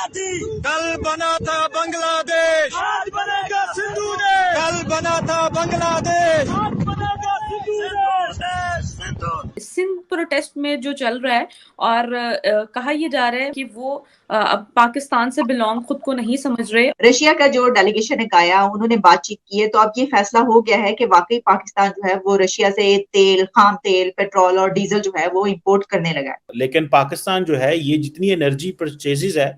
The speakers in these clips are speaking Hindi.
कल बना था बांग्लादेश, आज बनेगा सिंधु देश। कल बना था बांग्लादेश, आज बनेगा सिंधु देश। सिंध प्रोटेस्ट में जो चल रहा है और कहा यह जा रहा है कि वो अब पाकिस्तान से बिलोंग खुद को नहीं समझ रहे। रशिया का जो डेलीगेशन है आया, उन्होंने बातचीत की है, तो अब ये फैसला हो गया है कि वाकई पाकिस्तान जो है वो रशिया से तेल, खाम तेल, पेट्रोल और डीजल जो है वो इंपोर्ट करने लगा है। लेकिन पाकिस्तान जो है ये जितनी एनर्जी परचेजेस है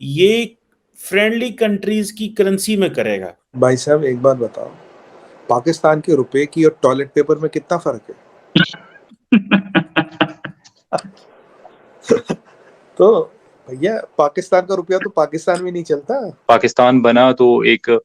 ये फ्रेंडली कंट्रीज की करेंसी में करेगा। भाई साहब एक बात बताओ, पाकिस्तान के रुपए की और टॉयलेट पेपर में कितना फर्क है? तो भैया पाकिस्तान का रुपया तो पाकिस्तान में नहीं चलता। पाकिस्तान बना तो एक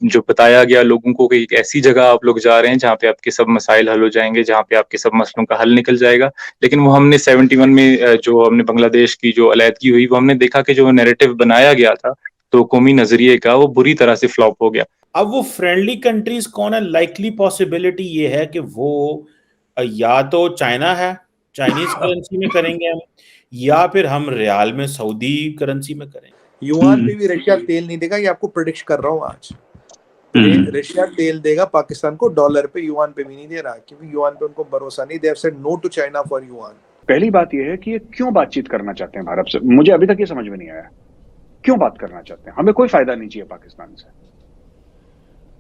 जो बताया गया लोगों को कि एक ऐसी जगह आप लोग जा रहे हैं जहाँ पे आपके सब मसाइल हल हो जाएंगे, जहाँ पे आपके सब मसलों का हल निकल जाएगा। लेकिन वो हमने 71 में जो हमने बांग्लादेश की जो अलैदगी हुई, वो हमने देखा कि जो नैरेटिव बनाया गया था तो कौमी नजरिए का, वो बुरी तरह से फ्लॉप हो गया। अब वो फ्रेंडली कंट्रीज कौन है? लाइकली पॉसिबिलिटी ये है कि वो या तो चाइना है, चाइनीज करेंसी में करेंगे हम, या फिर हम रियाल में सऊदी करेंसी में करेंगे। युआन पे भी रशिया तेल नहीं देगा, ये आपको प्रेडिक्ट कर रहा हूँ आज। रशिया तेल देगा पाकिस्तान को डॉलर पे, युआन पे भी नहीं दे रहा, क्योंकि युआन पे उनको भरोसा नहीं। They have said no to China for yuan. पहली बात यह है कि ये क्यों बातचीत करना चाहते हैं भारत से, मुझे अभी तक ये समझ में नहीं आया। क्यों बात करना चाहते हैं? हमें कोई फायदा नहीं चाहिए पाकिस्तान से,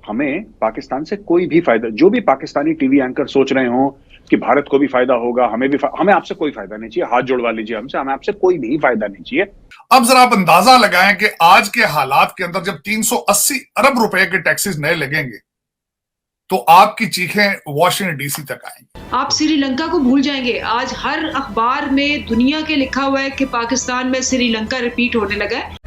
हमें पाकिस्तान से कोई भी फायदा। जो भी पाकिस्तानी टीवी एंकर सोच रहे हो कि भारत को भी फायदा होगा, हमें आपसे कोई फायदा नहीं चाहिए। हाथ जोड़वा लीजिए हमसे, हमें आपसे कोई भी फायदा नहीं चाहिए। अब जरा आप अंदाजा लगाएं कि आज के हालात के अंदर जब 380 अरब रुपए के टैक्सेस नए लगेंगे तो आपकी चीखें वॉशिंगटन डीसी तक आएंगी। आप श्रीलंका को भूल जाएंगे। आज हर अखबार में दुनिया के लिखा हुआ है कि पाकिस्तान में श्रीलंका रिपीट होने लगा है।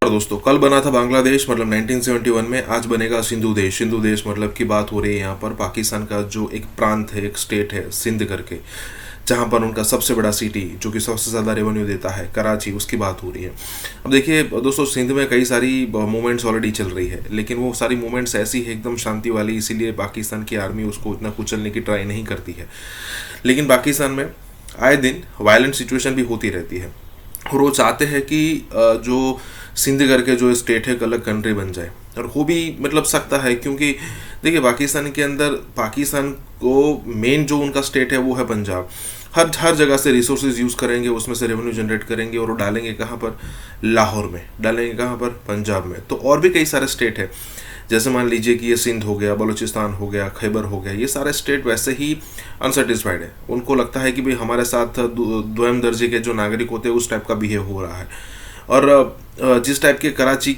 दोस्तों कल बना था बांग्लादेश, मतलब 1971 में, आज बनेगा सिंधु देश। सिंधु देश मतलब की बात हो रही है यहाँ पर पाकिस्तान का जो एक प्रांत है, एक स्टेट है सिंध करके, जहाँ पर उनका सबसे बड़ा सिटी जो कि सबसे ज़्यादा रेवेन्यू देता है कराची, उसकी बात हो रही है। अब देखिए दोस्तों, सिंध में कई सारी मूवमेंट्स ऑलरेडी चल रही है, लेकिन वो सारी मूवमेंट्स ऐसी है एकदम शांति वाली, इसीलिए पाकिस्तान की आर्मी उसको इतना कुचलने की ट्राई नहीं करती है। लेकिन पाकिस्तान में आए दिन वायलेंट सिचुएशन भी होती रहती है और वो चाहते हैं कि जो सिंध करके जो स्टेट है एक अलग कंट्री बन जाए, और वो भी मतलब सकता है, क्योंकि देखिए पाकिस्तान के अंदर, पाकिस्तान को मेन जो उनका स्टेट है वो है पंजाब। हर जगह से रिसोर्सेज यूज़ करेंगे, उसमें से रेवेन्यू जनरेट करेंगे और वो डालेंगे कहाँ पर? लाहौर में। डालेंगे कहाँ पर? पंजाब में। तो और भी कई सारे स्टेट है, जैसे मान लीजिए कि ये सिंध हो गया, बलूचिस्तान हो गया, खैबर हो गया, ये सारे स्टेट वैसे ही अनसेटिस्फाइड है। उनको लगता है कि भाई हमारे साथ द्वयम दर्जे के जो नागरिक होते हैं उस टाइप का बिहेव हो रहा है। और जिस टाइप के कराची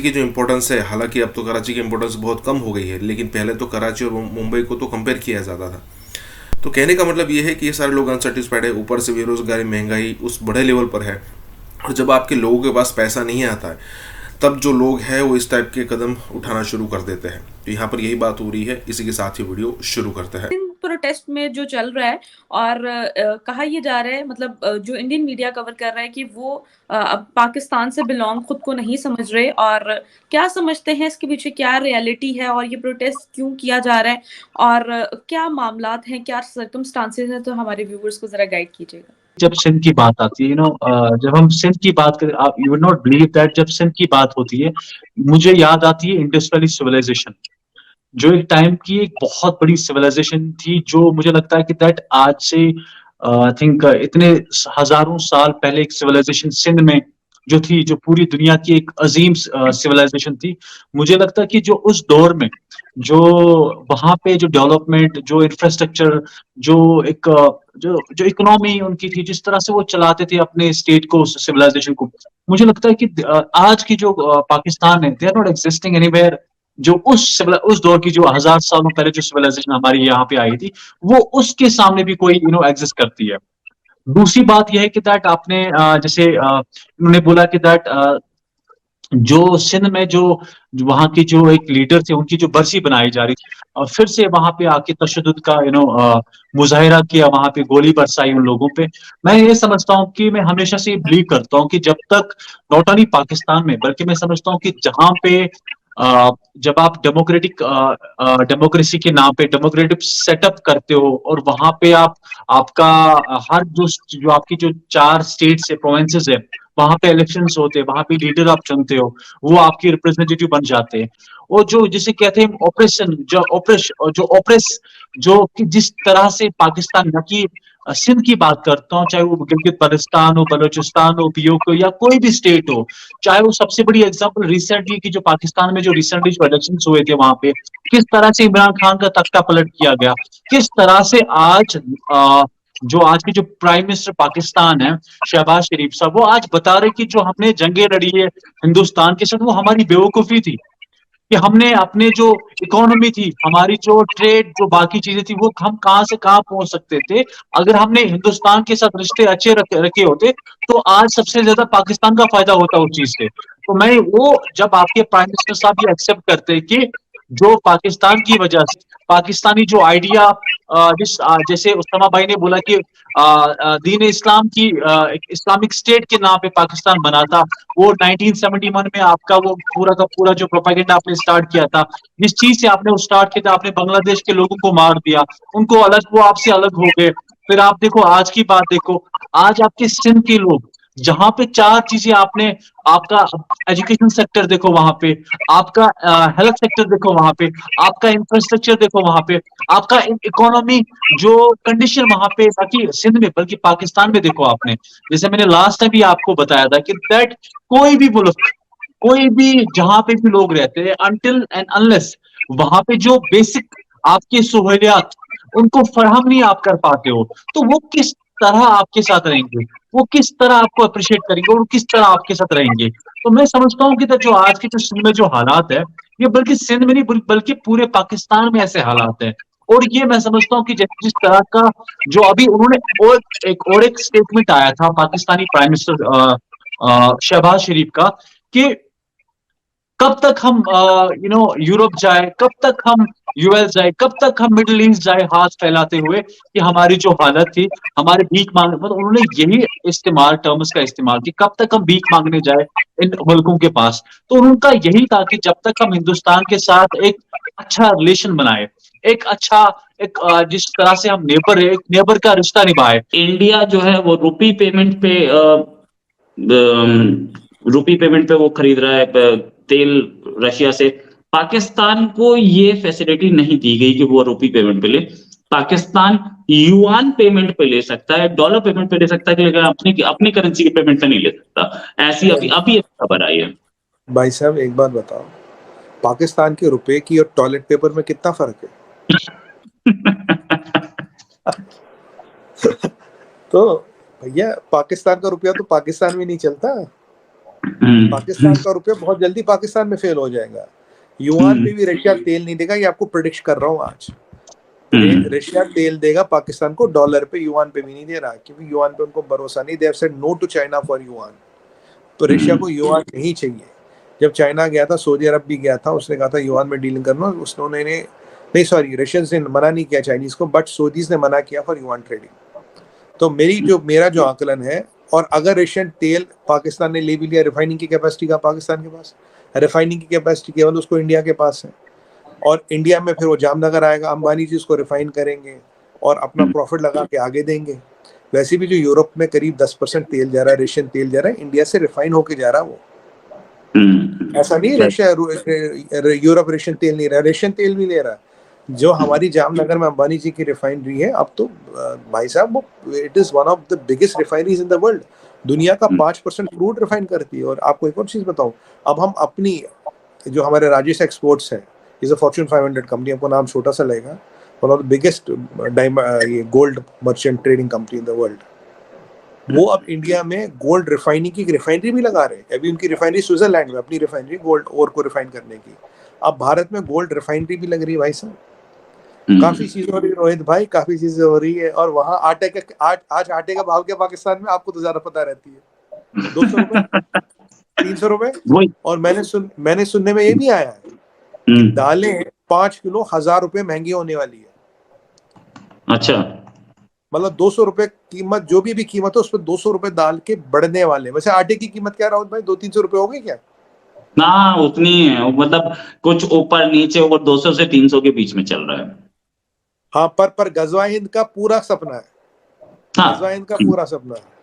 की जो इम्पोर्टेंस है, हालांकि अब तो कराची की इम्पोर्टेंस बहुत कम हो गई है, लेकिन पहले तो कराची और मुंबई को तो कंपेयर किया जाता था। तो कहने का मतलब ये है कि ये सारे लोग अनसेटिस्फाइड है, ऊपर से बेरोजगारी, महंगाई उस बड़े लेवल पर है। और जब आपके लोगों के पास पैसा नहीं आता है, तब जो लोग हैं वो इस टाइप के कदम उठाना शुरू कर देते हैं। तो यहाँ पर यही बात हो रही है। इसी के साथ ही वीडियो शुरू करते हैं। प्रोटेस्ट में जो चल रहा है और कहा यह जा रहा है, मतलब जो इंडियन मीडिया कवर कर रहा है कि वो अब पाकिस्तान से बिलोंग खुद को नहीं समझ रहे। और क्या समझते हैं इसके पीछे, क्या रियलिटी है और ये प्रोटेस्ट क्यों किया जा रहा है और क्या मामलात हैं, क्या सर्कमस्टांसेस हैं, तो हमारे व्यूअर्स को जरा गाइड कीजिएगा। जब सिंध की बात आती है, जब हम सिंध की बात करें, आप you will not believe that, जब सिंध की बात होती है मुझे याद आती है इंडस वैली सिविलाइजेशन, जो एक टाइम की एक बहुत बड़ी सिविलाइजेशन थी, जो मुझे लगता है कि दैट आज से आई थिंक इतने हजारों साल पहले एक सिविलाइजेशन सिंध में जो थी, जो पूरी दुनिया की एक अजीम सिविलाइजेशन थी। मुझे लगता है कि जो उस दौर में जो वहां पे जो डेवलपमेंट, जो इंफ्रास्ट्रक्चर, जो एक जो इकोनॉमी उनकी थी, जिस तरह से वो चलाते थे अपने स्टेट को, सिविलाइजेशन को, मुझे लगता है कि आज की जो पाकिस्तान है, they are not existing anywhere. जो उस दौर की जो 1000 सालों पहले जो सिविलाइजेशन हमारी यहाँ पे आई थी, वो उसके सामने भी कोई एग्जिस्ट करती है। दूसरी बात यह है कि दैट आपने जैसे उन्होंने बोला कि दैट जो सिंध में जो वहां की जो एक लीडर थे, उनकी जो बरसी बनाई जा रही थी, और फिर से वहां पे आके तशद्दुद का मुजाहिरा किया, वहां पे गोली बरसाई उन लोगों पे। मैं ये समझता हूँ कि मैं हमेशा से बिलीव करता हूँ कि जब तक नॉट ओनली पाकिस्तान में, बल्कि मैं समझता हूँ कि जहां पे जब आप डेमोक्रेसी के नाम पे डेमोक्रेटिक सेटअप करते हो और वहां पे आपका हर जो आपकी जो 4 स्टेट्स है, प्रोविंसेस है, वहां पे इलेक्शंस होते हैं, वहां पे लीडर आप चुनते हो, वो आपकी रिप्रेजेंटेटिव बन जाते हैं। और जो जिसे कहते हैं ऑपरेशन, जो कि जिस तरह से पाकिस्तान, न कि सिंध की बात करता हूँ, चाहे वो गिलगित बल्तिस्तान हो, बलूचिस्तान हो, पीओके हो, या कोई भी स्टेट हो, चाहे वो सबसे बड़ी एग्जांपल रिसेंटली की जो पाकिस्तान में जो रिसेंटली जो इलेक्शंस हुए थे, वहां पे किस तरह से इमरान खान का तख्ता पलट किया गया, किस तरह से आज जो आज के जो प्राइम मिनिस्टर पाकिस्तान है, शहबाज शरीफ साहब, वो आज बता रहे कि जो हमने जंगें लड़ी है हिंदुस्तान के साथ, वो हमारी बेवकूफी थी, कि हमने अपने जो इकोनॉमी थी, हमारी जो ट्रेड, जो बाकी चीजें थी, वो हम कहां से कहां पहुंच सकते थे अगर हमने हिंदुस्तान के साथ रिश्ते अच्छे रखे होते, तो आज सबसे ज्यादा पाकिस्तान का फायदा होता उस चीज से। तो मैं वो, जब आपके प्राइम मिनिस्टर साहब ये एक्सेप्ट करते हैं कि जो पाकिस्तान की वजह से पाकिस्तानी जो आइडिया, जैसे उस्तामा भाई ने बोला कि दीन इस्लाम की एक इस्लामिक स्टेट के नाम पे पाकिस्तान बना था, वो 1971 में आपका वो पूरा का पूरा जो प्रोपेगेंडा आपने स्टार्ट किया था, जिस चीज से आपने वो स्टार्ट किया था, आपने बांग्लादेश के लोगों को मार दिया, उनको अलग, वो आपसे अलग हो गए। फिर आप देखो आज की बात, देखो आज आपके सिंध के लोग, जहां पे 4 चीजें आपने, आपका एजुकेशन सेक्टर देखो वहां पे, आपका हेल्थ सेक्टर देखो वहां पे, आपका इंफ्रास्ट्रक्चर देखो वहां पे, आपका इकोनॉमी जो कंडीशन वहां पे, बाकी सिंध में बल्कि पाकिस्तान में देखो आपने, जैसे मैंने लास्ट टाइम भी आपको बताया था कि दैट कोई भी मुल्क, कोई भी जहां पे भी लोग रहते हैं, अनटिल एंड अनलेस वहां पे जो बेसिक आपकी सहूलियात उनको फराहम नहीं आप कर पाते हो, तो वो किस तरह आपके साथ रहेंगे, वो किस तरह आपको अप्रिशिएट करेंगे, और किस तरह आपके साथ रहेंगे। तो मैं समझता हूँ कि जो आज के जो सिंध में जो हालात है, ये बल्कि सिंध में नहीं बल्कि पूरे पाकिस्तान में ऐसे हालात है। और ये मैं समझता हूँ कि जिस तरह का जो अभी उन्होंने और एक स्टेटमेंट आया था पाकिस्तानी प्राइम मिनिस्टर शहबाज शरीफ का, कि कब तक हम यूरोप जाए, कब तक हम यूएस जाए, कब तक हम मिडिल ईस्ट जाए हाथ फैलाते हुए, कि हमारी जो हालत थी, हमारे भीख मांगने, मतलब उन्होंने यही टर्म्स का इस्तेमाल कि कब तक हम भीख मांगने जाए इन मुल्कों के पास। तो उनका यही था कि जब तक हम हिंदुस्तान के साथ एक अच्छा रिलेशन बनाए, एक अच्छा जिस तरह से हम एक नेबर का रिश्ता निभाए। इंडिया जो है वो रुपी पेमेंट पे वो खरीद रहा है तेल रशिया से। पाकिस्तान को ये फैसिलिटी नहीं दी गई कि वो रुपी पेमेंट पे ले। पाकिस्तान युआन पेमेंट पे ले सकता है, डॉलर पेमेंट पे ले सकता है, लेकिन अपनी करेंसी के पेमेंट पे नहीं ले सकता। ऐसी अभी खबर आई है। भाई साहब एक बात बताओ, पाकिस्तान के रुपए की और टॉयलेट पेपर में कितना फर्क है? तो भैया पाकिस्तान का रुपया तो पाकिस्तान में नहीं चलता, पाकिस्तान का रुपया बहुत जल्दी पाकिस्तान में फेल हो जाएगा। युआन पे भी रशिया तेल नहीं देगा, ये आपको प्रेडिक्ट कर रहा हूँ आज। रशिया तेल देगा पाकिस्तान को डॉलर पे, युआन पे भी नहीं दे रहा, क्योंकि युआन पे उनको भरोसा नहीं। They have said no to China for yuan. तो रशिया को युआन नहीं चाहिए। जब चाइना गया था, सऊदी अरब भी गया था, उसने कहा था युआन में डीलिंग करना, रशियंस ने मना नहीं किया चाइनीज को, बट सऊदीज ने मना किया फॉर युआन ट्रेडिंग। तो मेरा जो आकलन है, और अगर रशियन तेल पाकिस्तान ने ले भी लिया, रिफाइनिंग की कैपेसिटी का पाकिस्तान के पास, रिफाइनिंग की कैपेसिटी केवल उसको इंडिया के पास है, और इंडिया में फिर वो जामनगर आएगा, अंबानी जी उसको रिफाइन करेंगे और अपना प्रॉफिट लगा के आगे देंगे। वैसे भी जो यूरोप में करीब 10% तेल जा रहा है, रशियन तेल जा रहा है, इंडिया से रिफाइन होके जा रहा है। वो ऐसा नहीं रशिया यूरोप रशियन तेल नहीं रहा, रशियन तेल भी ले रहा। जो हमारी जामनगर में अंबानी जी की रिफाइनरी है, अब तो भाई साहब वो it is one of the biggest refineries in the world. दुनिया का 5% क्रूड रिफाइन करती है। और आपको एक और चीज बताऊं, अब हम अपनी जो हमारे राजेश एक्सपोर्ट्स है, इज अ फॉर्च्यून 500 कंपनी, आपको नाम छोटा सा लगेगा, one of the biggest gold merchant trading company in the world. वो अब इंडिया में गोल्ड रिफाइनिंग की रिफाइनरी भी लगा रहे हैं। अभी उनकी रिफाइनरी स्विट्जरलैंड में, अपनी रिफाइनरी गोल्ड ओर को रिफाइन करने की। अब भारत में गोल्ड रिफाइनरी भी लग रही है भाई साहब। काफी चीजें हो रही है रोहित भाई, काफी चीजें हो रही है। और वहाँ आज आटे का भाव क्या पाकिस्तान में, आपको तो ज्यादा पता रहती है, 200 रुपए 300 रुपए। और मैंने सुनने में ये भी आया है कि दालें 5 किलो 1000 रुपए महंगी होने वाली है। अच्छा, मतलब 200 रुपए कीमत, जो भी कीमत है उस पर 200 रुपए दाल के बढ़ने वाले। वैसे आटे की कीमत क्या राहुल भाई, 200-300 रुपए हो गई क्या? ना उतनी है, मतलब कुछ ऊपर नीचे और 200 से 300 के बीच में चल रहा है। हाँ, पर गजवा हिंद का पूरा सपना है, हाँ गजवा हिंद का पूरा सपना है।